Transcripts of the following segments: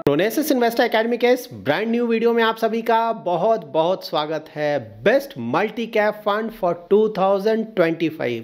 प्रोनेसिस investor academy के इस brand new video में आप सभी का बहुत बहुत स्वागत है। Best multi cap fund for 2025।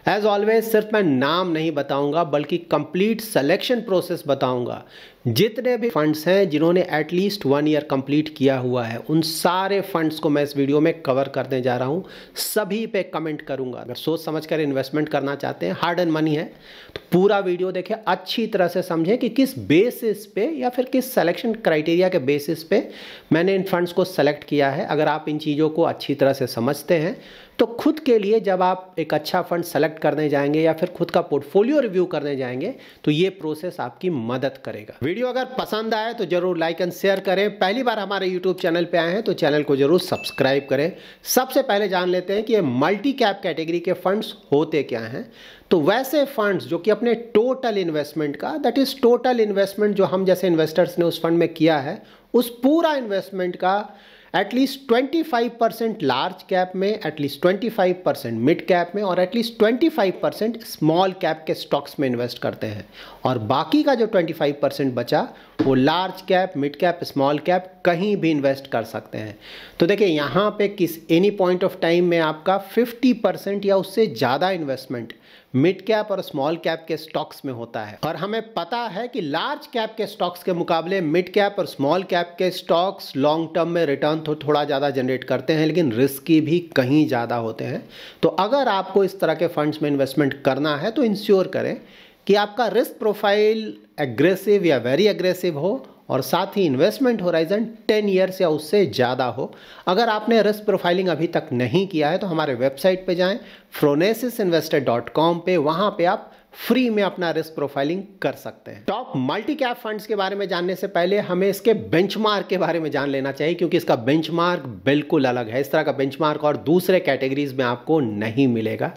As always सिर्फ मैं नाम नहीं बताऊंगा बल्कि कंप्लीट सिलेक्शन प्रोसेस बताऊंगा। जितने भी फंड्स हैं जिन्होंने एटलीस्ट 1 ईयर कंप्लीट किया हुआ है उन सारे फंड्स को मैं इस वीडियो में कवर करने जा रहा हूं। सभी पे कमेंट करूंगा। अगर सोच समझकर इन्वेस्टमेंट करना चाहते हैं, हार्ड एंड मनी है, तो पूरा वीडियो देखें, अच्छी तरह से समझें कि किस बेसिस पे या फिर किस सिलेक्शन क्राइटेरिया के बेसिस पे मैंने इन फंड्स को सेलेक्ट किया है। अगर आप इन चीज़ों को अच्छी तरह से समझते हैं तो खुद के लिए जब आप एक अच्छा फंड सेलेक्ट करने जाएंगे या फिर खुद का पोर्टफोलियो रिव्यू करने जाएंगे तो ये प्रोसेस आपकी मदद करेगा। वीडियो अगर पसंद आए तो जरूर लाइक एंड शेयर करें। पहली बार हमारे यूट्यूब चैनल पे आए हैं तो चैनल को जरूर सब्सक्राइब करें। सबसे पहले जान लेते हैं कि ये मल्टी कैप कैटेगरी के फंड्स होते क्या हैं। तो वैसे फंड्स जो कि अपने टोटल इन्वेस्टमेंट का, दैट इज टोटल इन्वेस्टमेंट जो हम जैसे इन्वेस्टर्स ने उस फंड में किया है, उस पूरा इन्वेस्टमेंट का एटलीस्ट 25% लार्ज कैप में, एटलीस्ट 25% मिड कैप में और एटलीस्ट 25% स्मॉल कैप के स्टॉक्स में इन्वेस्ट करते हैं। और बाकी का जो 25% बचा वो large cap, mid cap, small cap कहीं भी इन्वेस्ट कर सकते हैं। तो देखिए यहाँ पे किस एनी पॉइंट ऑफ टाइम में आपका 50% या उससे ज़्यादा इन्वेस्टमेंट मिड कैप और स्मॉल कैप के स्टॉक्स में होता है। और हमें पता है कि लार्ज कैप के स्टॉक्स के मुकाबले मिड कैप और स्मॉल कैप के स्टॉक्स लॉन्ग टर्म में रिटर्न तो थोड़ा ज़्यादा जनरेट करते हैं लेकिन रिस्की भी कहीं ज़्यादा होते हैं। तो अगर आपको इस तरह के फंड्स में इन्वेस्टमेंट करना है तो इंश्योर करें कि आपका रिस्क प्रोफाइल एग्रेसिव या वेरी एग्रेसिव हो और साथ ही इन्वेस्टमेंट होराइजन 10 ईयर्स या उससे ज़्यादा हो। अगर आपने रिस्क प्रोफाइलिंग अभी तक नहीं किया है तो हमारे वेबसाइट पे जाएं, phronesisinvestor.com पे, वहाँ पे आप फ्री में अपना रिस्क प्रोफाइलिंग कर सकते हैं। टॉप मल्टी कैप फंड्स के बारे में जानने से पहले हमें इसके बेंचमार्क के बारे में जान लेना चाहिए क्योंकि इसका बेंचमार्क बिल्कुल अलग है। इस तरह का बेंचमार्क और दूसरे कैटेगरीज में आपको नहीं मिलेगा।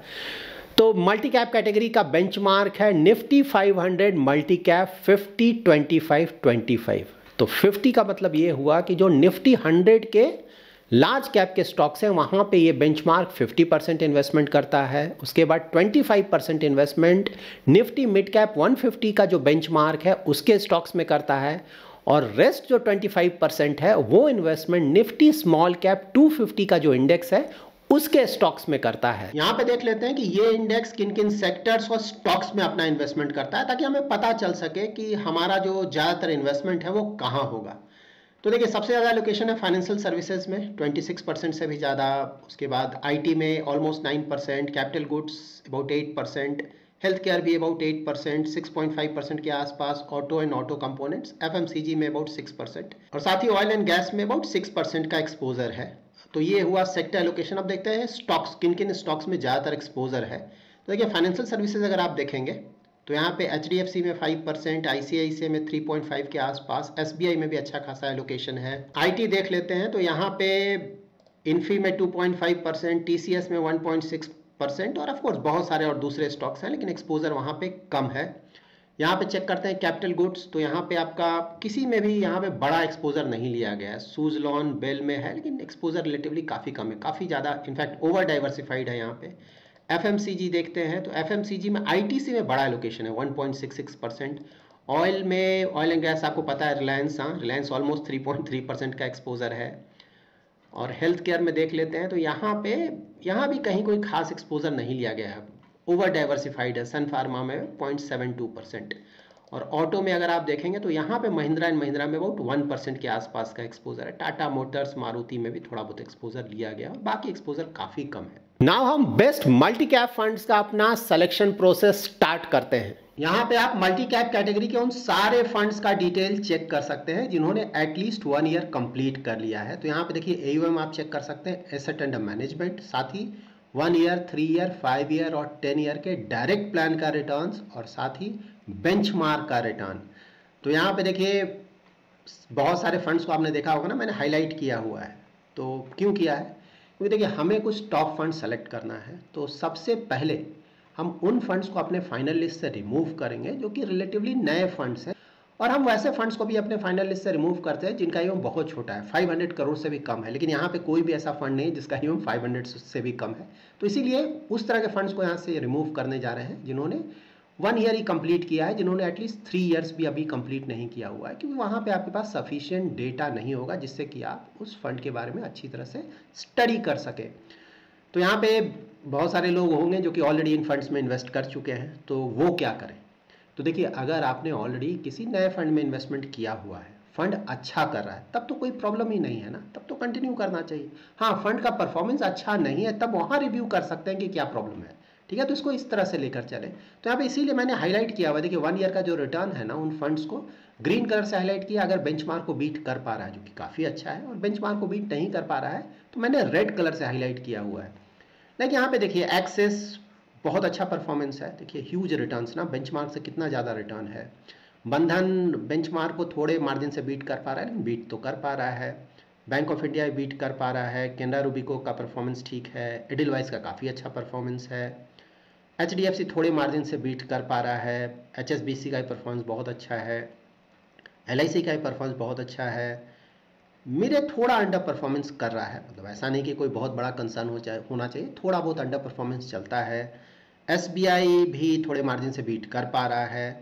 तो मल्टी कैप कैटेगरी का बेंचमार्क है निफ्टी 500 मल्टी कैप 50-25-25। तो 50 का मतलब ये हुआ कि जो निफ्टी 100 के लार्ज कैप के स्टॉक्स हैं वहाँ पे ये बेंचमार्क 50% इन्वेस्टमेंट करता है। उसके बाद 25% इन्वेस्टमेंट निफ्टी मिड कैप 150 का जो बेंचमार्क है उसके स्टॉक्स में करता है। और रेस्ट जो 25% है वो इन्वेस्टमेंट निफ्टी स्मॉल कैप 250 का जो इंडेक्स है उसके स्टॉक्स में करता है। यहाँ पे देख लेते हैं कि ये इंडेक्स किन किन सेक्टर्स और स्टॉक्स में अपना इन्वेस्टमेंट करता है ताकि हमें पता चल सके कि हमारा जो ज़्यादातर इन्वेस्टमेंट है वो कहाँ होगा। तो देखिए सबसे ज़्यादा लोकेशन है फाइनेंशियल सर्विसेज में 26% से भी ज़्यादा। उसके बाद आईटी में almost 9%, capital goods about 8%, health care भी अबाउट 8%, 6.5% के आसपास, auto and auto components, FMCG में अबाउट 6% और साथ ही ऑयल एंड गैस में अबाउट 6% का एक्सपोजर है। तो ये हुआ सेक्टर एलोकेशन। अब देखते हैं स्टॉक्स, किन किन स्टॉक्स में ज़्यादातर एक्सपोजर है। तो देखिए फाइनेंशियल सर्विसेज अगर आप देखेंगे तो यहाँ पे एचडीएफसी में 5%, आईसीआईसीआई में 3.5 के आसपास, एसबीआई में भी अच्छा खासा एलोकेशन है। आईटी देख लेते हैं तो यहाँ पे इन्फी में 2.5%, टीसीएस में 1.6% और ऑफकोर्स बहुत सारे और दूसरे स्टॉक्स हैं लेकिन एक्सपोजर वहाँ पे कम है। यहाँ पे चेक करते हैं कैपिटल गुड्स, तो यहाँ पे आपका किसी में भी यहाँ पे बड़ा एक्सपोजर नहीं लिया गया है। सूजलॉन बेल में है लेकिन एक्सपोजर रिलेटिवली काफ़ी कम है, काफ़ी ज़्यादा इनफैक्ट ओवर डाइवर्सिफाइड है यहाँ पे। एफएमसीजी देखते हैं तो एफएमसीजी में आईटीसी में बड़ा एलोकेशन है 1.66%। ऑयल में, ऑयल एंड गैस आपको पता है रिलायंस, हाँ रिलायंस ऑलमोस्ट 3.3% का एक्सपोजर है। और हेल्थ केयर में देख लेते हैं तो यहाँ भी कहीं कोई खास एक्सपोजर नहीं लिया गया है, ओवर डाइवर्सिफाइड है। सन फार्मा में 0.72% और ऑटो में अगर आप देखेंगे तो यहाँ पे महिंद्रा एंड महिंद्रा में अबाउट 1% के आसपास का एक्सपोजर है। टाटा मोटर्स, मारुति में भी थोड़ा बहुत एक्सपोजर लिया गया और बाकी एक्सपोजर काफ़ी कम है। नाउ हम बेस्ट मल्टी कैप फंड्स का अपना सिलेक्शन प्रोसेस स्टार्ट करते हैं। यहाँ पे आप मल्टी कैप कैटेगरी के उन सारे फंड्स का डिटेल चेक कर सकते हैं जिन्होंने एटलीस्ट 1 ईयर कंप्लीट कर लिया है। तो यहाँ पे देखिए एयूएम आप चेक कर सकते हैं, एसेट अंडर मैनेजमेंट, साथ ही 1 ईयर, 3 ईयर, 5 ईयर और 10 ईयर के डायरेक्ट प्लान का रिटर्न्स और साथ ही बेंचमार्क का रिटर्न। तो यहाँ पे देखिए बहुत सारे फंड्स को आपने देखा होगा ना, मैंने हाईलाइट किया हुआ है। तो क्यों किया है? क्योंकि देखिए हमें कुछ टॉप फंड सेलेक्ट करना है तो सबसे पहले हम उन फंड्स को अपने फाइनल लिस्ट से रिमूव करेंगे जो कि रिलेटिवली नए फंड्स हैं। और हम वैसे फंड्स को भी अपने फाइनल लिस्ट से रिमूव करते हैं जिनका ईएम बहुत छोटा है, 500 करोड़ से भी कम है। लेकिन यहाँ पे कोई भी ऐसा फंड नहीं है जिसका ईएम 500 से भी कम है। तो इसीलिए उस तरह के फंड्स को यहाँ से रिमूव करने जा रहे हैं जिन्होंने 1 ईयर ही कंप्लीट किया है, जिन्होंने एटलीस्ट 3 इयर्स भी अभी कंप्लीट नहीं किया हुआ है, क्योंकि वहाँ पे आपके पास सफिशिएंट डेटा नहीं होगा जिससे कि आप उस फंड के बारे में अच्छी तरह से स्टडी कर सके। तो यहाँ पे बहुत सारे लोग होंगे जो कि ऑलरेडी इन फंड्स में इन्वेस्ट कर चुके हैं, तो वो क्या करें? तो देखिए, अगर आपने ऑलरेडी किसी नए फंड में इन्वेस्टमेंट किया हुआ है, फंड अच्छा कर रहा है, तब तो कोई प्रॉब्लम ही नहीं है ना, तब तो कंटिन्यू करना चाहिए। हाँ, फंड का परफॉर्मेंस अच्छा नहीं है, तब वहाँ रिव्यू कर सकते हैं कि क्या प्रॉब्लम है, ठीक है? तो इसको इस तरह से लेकर चले। तो यहाँ पे इसीलिए मैंने हाईलाइट किया हुआ, देखिए 1 ईयर का जो रिटर्न है ना, उन फंड्स को ग्रीन कलर से हाईलाइट किया। अगर बेंचमार्क को बीट कर पा रहा है, जो कि काफ़ी अच्छा है, और बेंचमार्क को बीट नहीं कर पा रहा है, तो मैंने रेड कलर से हाईलाइट किया हुआ है। लेकिन यहाँ पे देखिए, एक्सिस बहुत अच्छा परफॉर्मेंस है, देखिए ह्यूज रिटर्न्स ना, बेंचमार्क से कितना ज़्यादा रिटर्न है। बंधन बेंचमार्क को थोड़े मार्जिन से बीट कर पा रहा है, लेकिन बीट तो कर पा रहा है। बैंक ऑफ इंडिया बीट कर पा रहा है। कैनरा रूबिको का परफॉर्मेंस ठीक है। एडिलवाइस का काफ़ी अच्छा परफॉर्मेंस है। HDFC थोड़े मार्जिन से बीट कर पा रहा है। HSBC का परफॉर्मेंस बहुत अच्छा है। LIC का परफॉर्मेंस बहुत अच्छा है। मेरे थोड़ा अंडर परफॉर्मेंस कर रहा है, मतलब ऐसा नहीं कि कोई बहुत बड़ा कंसर्न होना चाहिए, थोड़ा बहुत अंडर परफॉर्मेंस चलता है। SBI भी थोड़े मार्जिन से बीट कर पा रहा है।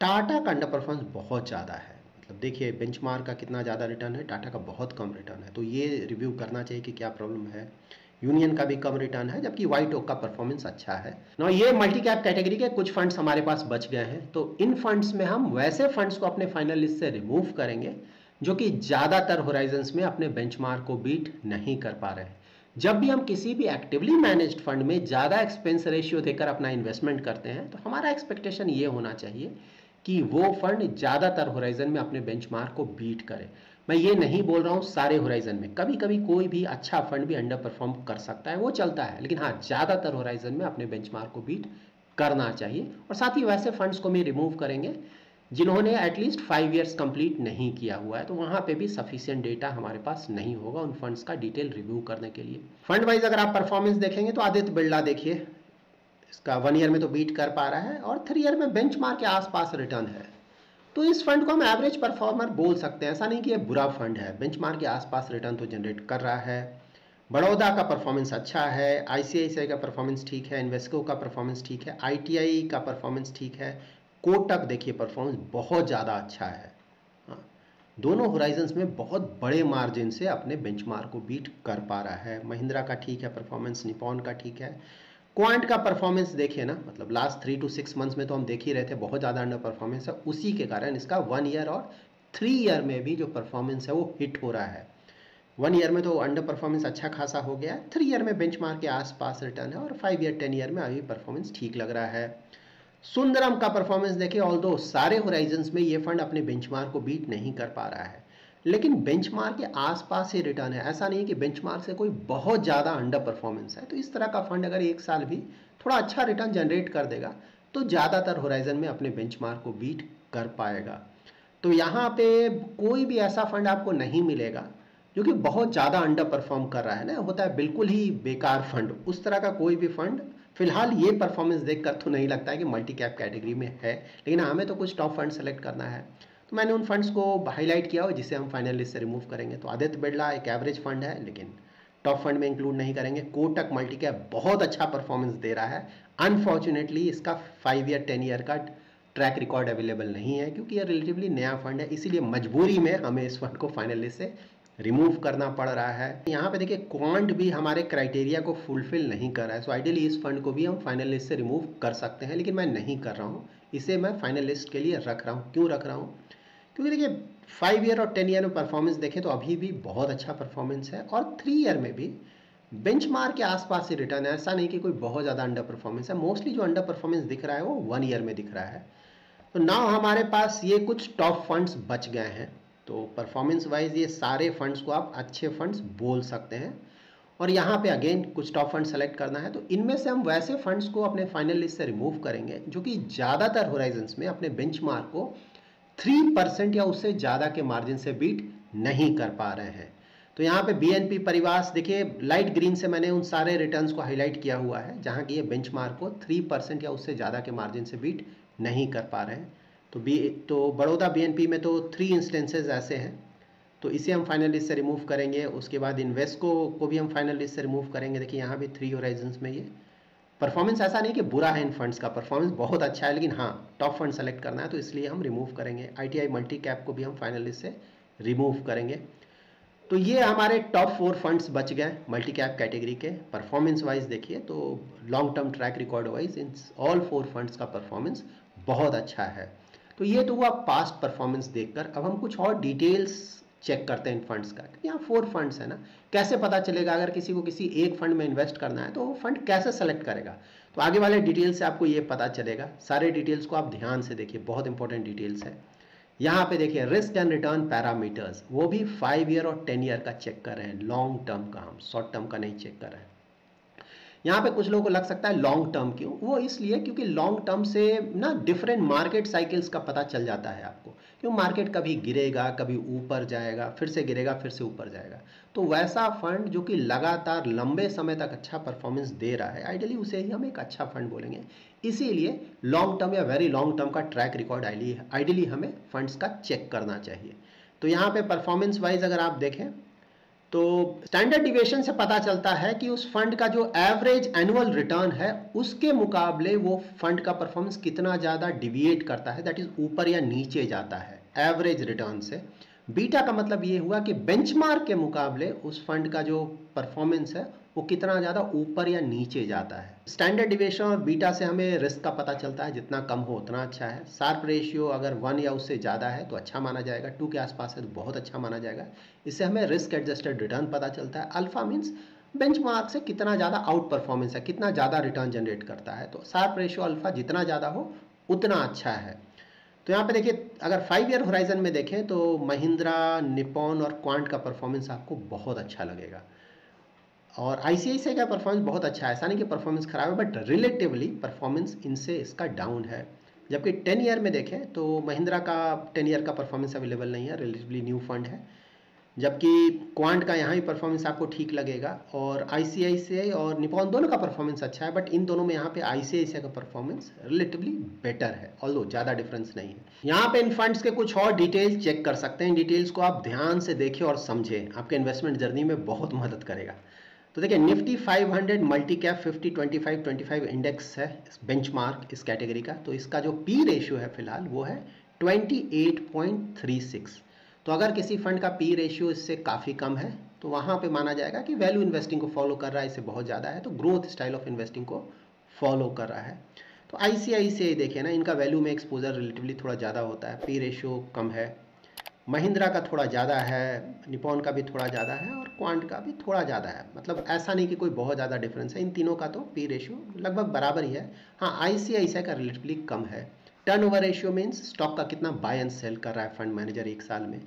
टाटा का अंडर परफॉर्मेंस बहुत ज़्यादा है, मतलब देखिए बेंचमार्क का कितना ज़्यादा रिटर्न है, टाटा का बहुत कम रिटर्न है, तो ये रिव्यू करना चाहिए कि क्या प्रॉब्लम है। यूनियन का भी कम रिटर्न है, जबकि वाइट ओक का परफॉर्मेंस अच्छा है ना। ये मल्टी कैप कैटेगरी के कुछ फंड्स हमारे पास बच गए हैं, तो इन फंड्स में हम वैसे फंड्स को अपने फाइनल लिस्ट से रिमूव करेंगे जो कि ज़्यादातर होराइजन्स में अपने बेंचमार्क को बीट नहीं कर पा रहे हैं। जब भी हम किसी भी एक्टिवली मैनेज्ड फंड में ज़्यादा एक्सपेंस रेशियो देकर अपना इन्वेस्टमेंट करते हैं, तो हमारा एक्सपेक्टेशन ये होना चाहिए कि वो फंड ज़्यादातर होराइजन में अपने बेंचमार्क को बीट करे। मैं ये नहीं बोल रहा हूँ सारे होराइजन में, कभी कभी कोई भी अच्छा फंड भी अंडर परफॉर्म कर सकता है, वो चलता है, लेकिन हाँ, ज़्यादातर होराइजन में अपने बेंचमार्क को बीट करना चाहिए। और साथ ही वैसे फंड्स को भी रिमूव करेंगे जिन्होंने एटलीस्ट 5 इयर्स कंप्लीट नहीं किया हुआ है, तो वहाँ पे भी सफिशिएंट डेटा हमारे पास नहीं होगा उन फंड्स का डिटेल रिव्यू करने के लिए। फंड वाइज अगर आप परफॉर्मेंस देखेंगे तो आदित्य बिरला देखिए, इसका 1 ईयर में तो बीट कर पा रहा है और 3 ईयर में बेंचमार्क के आसपास रिटर्न है, तो इस फंड को हम एवरेज परफॉर्मर बोल सकते हैं। ऐसा नहीं कि ये बुरा फंड है, बेंचमार्क के आसपास रिटर्न तो जनरेट कर रहा है। बड़ौदा का परफॉर्मेंस अच्छा है। ICICI का परफॉर्मेंस ठीक है। इन्वेस्को का परफॉर्मेंस ठीक है। ITI का परफॉर्मेंस ठीक है। कोटक देखिए परफॉर्मेंस बहुत ज़्यादा अच्छा है। हाँ, दोनों होराइजन्स में बहुत बड़े मार्जिन से अपने बेंचमार्क को बीट कर पा रहा है। महिंद्रा का ठीक है परफॉर्मेंस, निपॉन का ठीक है। क्वांट का परफॉर्मेंस देखिए ना, मतलब लास्ट 3 to 6 मंथ्स में तो हम देख ही रहे थे बहुत ज़्यादा अंडर परफॉर्मेंस है, उसी के कारण इसका 1 ईयर और 3 ईयर में भी जो परफॉर्मेंस है वो हिट हो रहा है। 1 ईयर में तो अंडर परफॉर्मेंस अच्छा खासा हो गया है, 3 ईयर में बेंचमार्क के आसपास रिटर्न है, और 5 ईयर 10 ईयर में अभी परफॉर्मेंस ठीक लग रहा है। सुंदरम का परफॉर्मेंस देखिए, ऑल्दो सारे होराइजन्स में ये फंड अपने बेंचमार्क को बीट नहीं कर पा रहा है, लेकिन बेंचमार्क के आसपास ही रिटर्न है। ऐसा नहीं कि बेंचमार्क से कोई बहुत ज़्यादा अंडर परफॉर्मेंस है। तो इस तरह का फंड अगर एक साल भी थोड़ा अच्छा रिटर्न जनरेट कर देगा तो ज़्यादातर होराइजन में अपने बेंचमार्क को बीट कर पाएगा। तो यहाँ पे कोई भी ऐसा फंड आपको नहीं मिलेगा जो कि बहुत ज़्यादा अंडर परफॉर्म कर रहा है ना, होता है बिल्कुल ही बेकार फंड, उस तरह का कोई भी फंड फिलहाल ये परफॉर्मेंस देखकर तो नहीं लगता है कि मल्टी कैप कैटेगरी में है। लेकिन हमें तो कुछ टॉप फंड सेलेक्ट करना है, तो मैंने उन फंड्स को हाईलाइट किया हो जिसे हम फाइनल लिस्ट से रिमूव करेंगे। तो आदित्य बिरला एक एवरेज फंड है, लेकिन टॉप फंड में इंक्लूड नहीं करेंगे। कोटक मल्टी कैप बहुत अच्छा परफॉर्मेंस दे रहा है, अनफॉर्चुनेटली इसका 5 ईयर 10 ईयर का ट्रैक रिकॉर्ड अवेलेबल नहीं है, क्योंकि यह रिलेटिवली नया फंड है, इसीलिए मजबूरी में हमें इस फंड को फाइनल लिस्ट से रिमूव करना पड़ रहा है। यहाँ पे देखिए क्वांट भी हमारे क्राइटेरिया को फुलफिल नहीं कर रहा है, सो आइडियली इस फंड को भी हम फाइनल लिस्ट से रिमूव कर सकते हैं, लेकिन मैं नहीं कर रहा हूँ, इसे मैं फाइनल लिस्ट के लिए रख रहा हूँ। क्यों रख रहा हूँ? क्योंकि देखिए 5 ईयर और 10 ईयर में परफॉर्मेंस देखें तो अभी भी बहुत अच्छा परफॉर्मेंस है, और 3 ईयर में भी बेंचमार्क के आसपास ही रिटर्न है। ऐसा नहीं कि कोई बहुत ज़्यादा अंडर परफॉर्मेंस है, मोस्टली जो अंडर परफॉर्मेंस दिख रहा है वो 1 ईयर में दिख रहा है। तो नाउ हमारे पास ये कुछ टॉप फंड्स बच गए हैं, तो परफॉर्मेंस वाइज ये सारे फंड्स को आप अच्छे फंड्स बोल सकते हैं। और यहाँ पे अगेन कुछ टॉप फंड सेलेक्ट करना है, तो इनमें से हम वैसे फंड्स को अपने फाइनल लिस्ट से रिमूव करेंगे जो कि ज़्यादातर होराइजन्स में अपने बेंचमार्क को 3% या उससे ज़्यादा के मार्जिन से बीट नहीं कर पा रहे हैं। तो यहाँ पे BNP परिवार देखिए, लाइट ग्रीन से मैंने उन सारे रिटर्न्स को हाईलाइट किया हुआ है जहाँ की ये बेंचमार्क को 3% या उससे ज़्यादा के मार्जिन से बीट नहीं कर पा रहे हैं। तो बड़ौदा BNP में तो 3 इंस्टेंसेस ऐसे हैं, तो इसे हम फाइनल लिस्ट से रिमूव करेंगे। उसके बाद इन्वेस्को को भी हम फाइनल लिस्ट से रिमूव करेंगे। देखिए यहाँ भी 3 होराइजन्स में ये परफॉर्मेंस ऐसा नहीं कि बुरा है इन फंड्स का, परफॉर्मेंस बहुत अच्छा है, लेकिन हाँ टॉप फंड सेलेक्ट करना है तो इसलिए हम रिमूव करेंगे। ITI मल्टी कैप को भी हम फाइनली से रिमूव करेंगे। तो ये हमारे टॉप 4 फंड्स बच गए मल्टी कैप कैटेगरी के। परफॉर्मेंस वाइज देखिए तो long term track record wise in all 4 funds का परफॉर्मेंस बहुत अच्छा है। तो ये तो हुआ पास्ट परफॉर्मेंस देखकर। अब हम कुछ और डिटेल्स चेक करते हैं इन फंड्स का। यहाँ 4 फंड्स है ना, कैसे पता चलेगा अगर किसी को किसी एक फंड में इन्वेस्ट करना है तो वो फंड कैसे सेलेक्ट करेगा? तो आगे वाले डिटेल्स से आपको ये पता चलेगा। सारे डिटेल्स को आप ध्यान से देखिए, बहुत इंपॉर्टेंट डिटेल्स है। यहाँ पे देखिए रिस्क एंड रिटर्न पैरामीटर्स, वो भी 5 ईयर और 10 ईयर का चेक कर रहे हैं, लॉन्ग टर्म का, हम शॉर्ट टर्म का नहीं चेक कर रहे हैं। यहाँ पे कुछ लोगों को लग सकता है लॉन्ग टर्म क्यों, वो इसलिए क्योंकि लॉन्ग टर्म से ना डिफरेंट मार्केट साइकिल्स का पता चल जाता है आपको, क्यों मार्केट कभी गिरेगा, कभी ऊपर जाएगा, फिर से गिरेगा, फिर से ऊपर जाएगा। तो वैसा फंड जो कि लगातार लंबे समय तक अच्छा परफॉर्मेंस दे रहा है, आइडियली उसे ही हम एक अच्छा फंड बोलेंगे। इसीलिए लॉन्ग टर्म या वेरी लॉन्ग टर्म का ट्रैक रिकॉर्ड आइडियली हमें फंड्स का चेक करना चाहिए। तो यहाँ पे परफॉर्मेंस वाइज अगर आप देखें तो स्टैंडर्ड डिविएशन से पता चलता है कि उस फंड का जो एवरेज एनुअल रिटर्न है उसके मुकाबले वो फंड का परफॉर्मेंस कितना ज़्यादा डिविएट करता है, दैट इज ऊपर या नीचे जाता है एवरेज रिटर्न से। बीटा का मतलब ये हुआ कि बेंचमार्क के मुकाबले उस फंड का जो परफॉर्मेंस है वो कितना ज़्यादा ऊपर या नीचे जाता है। स्टैंडर्ड डिविएशन और बीटा से हमें रिस्क का पता चलता है, जितना कम हो उतना अच्छा है। शार्प रेशियो अगर 1 या उससे ज़्यादा है तो अच्छा माना जाएगा, 2 के आसपास है तो बहुत अच्छा माना जाएगा। इससे हमें रिस्क एडजस्टेड रिटर्न पता चलता है। अल्फा मीन्स बेंचमार्क से कितना ज़्यादा आउट परफॉर्मेंस है, कितना ज़्यादा रिटर्न जनरेट करता है। तो शार्प रेशियो अल्फा जितना ज़्यादा हो उतना अच्छा है। तो यहाँ पे देखिए अगर 5 ईयर होराइजन में देखें तो महिंद्रा, निपॉन और क्वांट का परफॉर्मेंस आपको बहुत अच्छा लगेगा, और ICICI का परफॉर्मेंस बहुत अच्छा है। ऐसा नहीं कि परफॉर्मेंस खराब है, बट रिलेटिवली परफॉर्मेंस इनसे इसका डाउन है। जबकि 10 ईयर में देखें तो महिंद्रा का 10 ईयर का परफॉर्मेंस अवेलेबल नहीं है, रिलेटिवली न्यू फंड है। जबकि क्वांट का यहाँ ही परफॉर्मेंस आपको ठीक लगेगा, और ICICI और निपॉन दोनों का परफॉर्मेंस अच्छा है, बट इन दोनों में यहाँ पे ICICI का परफॉर्मेंस रिलेटिवली बेटर है, ऑल्दो ज़्यादा डिफरेंस नहीं है। यहाँ पे इन फंड्स के कुछ और डिटेल्स चेक कर सकते हैं। इन डिटेल्स को आप ध्यान से देखें और समझें, आपके इन्वेस्टमेंट जर्नी में बहुत मदद करेगा। तो देखिए निफ्टी 500 मल्टी कैप 50-25-25 इंडेक्स है बेंचमार्क इस कैटेगरी का। तो इसका जो पी रेशियो है फिलहाल वो है 28.36। तो अगर किसी फंड का पी रेशियो इससे काफ़ी कम है तो वहाँ पे माना जाएगा कि वैल्यू इन्वेस्टिंग को फॉलो कर रहा है, इससे बहुत ज़्यादा है तो ग्रोथ स्टाइल ऑफ इन्वेस्टिंग को फॉलो कर रहा है। तो ICICI देखिए ना, इनका वैल्यू में एक्सपोजर रिलेटिवली थोड़ा ज़्यादा होता है, पी रेशियो कम है। महिंद्रा का थोड़ा ज़्यादा है, निपॉन का भी थोड़ा ज़्यादा है, और क्वांट का भी थोड़ा ज़्यादा है। मतलब ऐसा नहीं कि कोई बहुत ज़्यादा डिफरेंस है, इन तीनों का तो पी रेशियो लगभग बराबर ही है। हाँ ICICI का रिलेटिवली कम है। टर्नओवर रेशियो मीन्स स्टॉक का कितना बाय एंड सेल कर रहा है फंड मैनेजर एक साल में,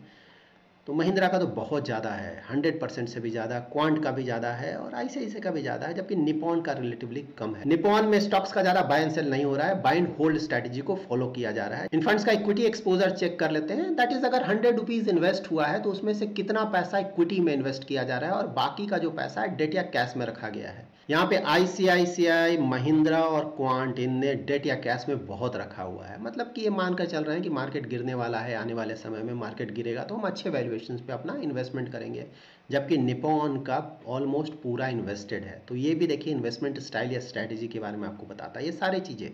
तो महिंद्रा का तो बहुत ज़्यादा है, 100% से भी ज़्यादा। क्वांट का भी ज़्यादा है और ICICI का भी ज़्यादा है, जबकि निपॉन का रिलेटिवली कम है। निपॉन में स्टॉक्स का ज़्यादा बाय एंड सेल नहीं हो रहा है, बाय एंड होल्ड स्ट्रैटेजी को फॉलो किया जा रहा है। इन फंड्स का इक्विटी एक्सपोजर चेक कर लेते हैं, दैट इज अगर 100 रुपीज़ इन्वेस्ट हुआ है तो उसमें से कितना पैसा इक्विटी में इन्वेस्ट किया जा रहा है और बाकी का जो पैसा है डेट या कैश में रखा गया है। यहाँ पे ICICI, महिंद्रा और क्वांट इनने डेट या कैश में बहुत रखा हुआ है। मतलब कि ये मानकर चल रहे हैं कि मार्केट गिरने वाला है, आने वाले समय में मार्केट गिरेगा तो हम अच्छे वैल्यूएशन पे अपना इन्वेस्टमेंट करेंगे। जबकि निपॉन का ऑलमोस्ट पूरा इन्वेस्टेड है। तो ये भी देखिए इन्वेस्टमेंट स्टाइल या स्ट्रैटेजी के बारे में आपको बताता है। ये सारी चीज़ें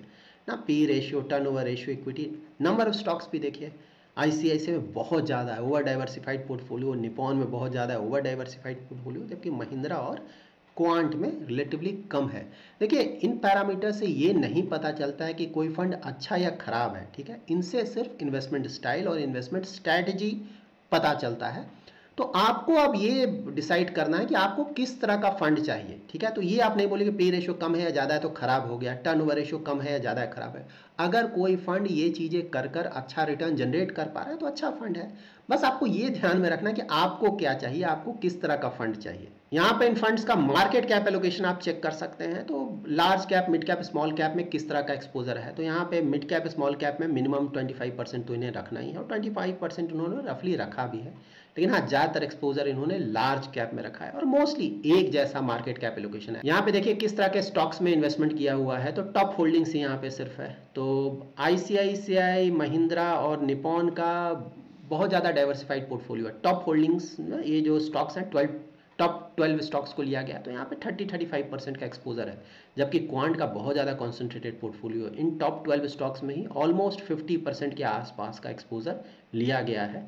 ना, P ratio, turnover ratio, equity, number of stocks भी देखिए ICICI में बहुत ज़्यादा है ओवर डाइवर्सिफाइड पोर्टफोलियो, निपॉन में बहुत ज़्यादा है ओवर डाइवर्सिफाइड पोर्टफोलियो, जबकि महिंद्रा और क्वांट में रिलेटिवली कम है। देखिए इन पैरामीटर से ये नहीं पता चलता है कि कोई फंड अच्छा या खराब है, ठीक है। इनसे सिर्फ इन्वेस्टमेंट स्टाइल और इन्वेस्टमेंट स्ट्रैटेजी पता चलता है। तो आपको अब ये डिसाइड करना है कि आपको किस तरह का फंड चाहिए, ठीक है। तो ये आप नहीं बोलेंगे पी रेशियो कम है या ज़्यादा है तो खराब हो गया, टर्नओवर रेशियो कम है या ज़्यादा है खराब है। अगर कोई फंड ये चीज़ें कर कर अच्छा रिटर्न जनरेट कर पा रहा है तो अच्छा फंड है। बस आपको ये ध्यान में रखना है कि आपको क्या चाहिए, आपको किस तरह का फंड चाहिए। यहाँ पे इन फंड्स का मार्केट कैप एलोकेशन आप चेक कर सकते हैं। तो large cap, mid cap, small cap में किस तरह का एक्सपोजर है। तो यहाँ पे मिड कैप, स्मॉल कैप में मिनिमम 25% तो इन्हें रखना ही है, और 25% उन्होंने रफली रखा भी है। लेकिन हाँ, ज़्यादातर एक्सपोजर इन्होंने लार्ज कैप में रखा है, और मोस्टली एक जैसा मार्केट कैप एलोकेशन है। यहाँ पे देखिए किस तरह के स्टॉक्स में इन्वेस्टमेंट किया हुआ है। तो टॉप होल्डिंग्स यहाँ पे सिर्फ है। तो ICICI, महिंद्रा और निपॉन का बहुत ज़्यादा डाइवर्सिफाइड पोर्टफोलियो है। टॉप होल्डिंग्स ये जो स्टॉक्स हैं टॉप 12 स्टॉक्स को लिया गया तो यहाँ पे 30-35% का एक्सपोजर है, जबकि क्वांट का बहुत ज़्यादा concentrated portfolio in top 12 stocks में ही ऑलमोस्ट 50% के आसपास का एक्सपोजर लिया गया है।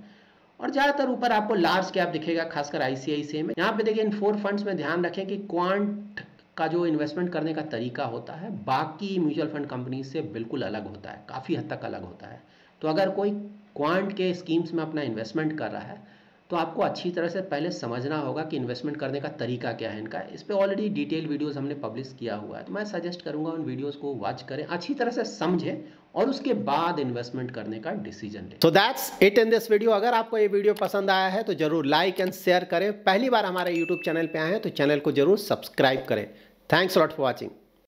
और ज़्यादातर ऊपर आपको लार्ज कैप दिखेगा, खासकर आईसीआईसीआई में। यहाँ पे देखिए इन 4 फंड्स में ध्यान रखें कि क्वांट का जो इन्वेस्टमेंट करने का तरीका होता है बाकी म्यूचुअल फंड कंपनी से बिल्कुल अलग होता है, काफ़ी हद तक अलग होता है। तो अगर कोई क्वांट के स्कीम्स में अपना इन्वेस्टमेंट कर रहा है तो आपको अच्छी तरह से पहले समझना होगा कि इन्वेस्टमेंट करने का तरीका क्या है इनका। इस पे ऑलरेडी डिटेल वीडियोस हमने पब्लिश किया हुआ है, तो मैं सजेस्ट करूंगा उन वीडियोस को वॉच करें, अच्छी तरह से समझें और उसके बाद इन्वेस्टमेंट करने का डिसीजन लें। तो that's it in this video. अगर आपको ये वीडियो पसंद आया है तो जरूर लाइक एंड शेयर करें। पहली बार हमारे यूट्यूब चैनल पर आए हैं तो चैनल को जरूर सब्सक्राइब करें। Thanks lot for watching.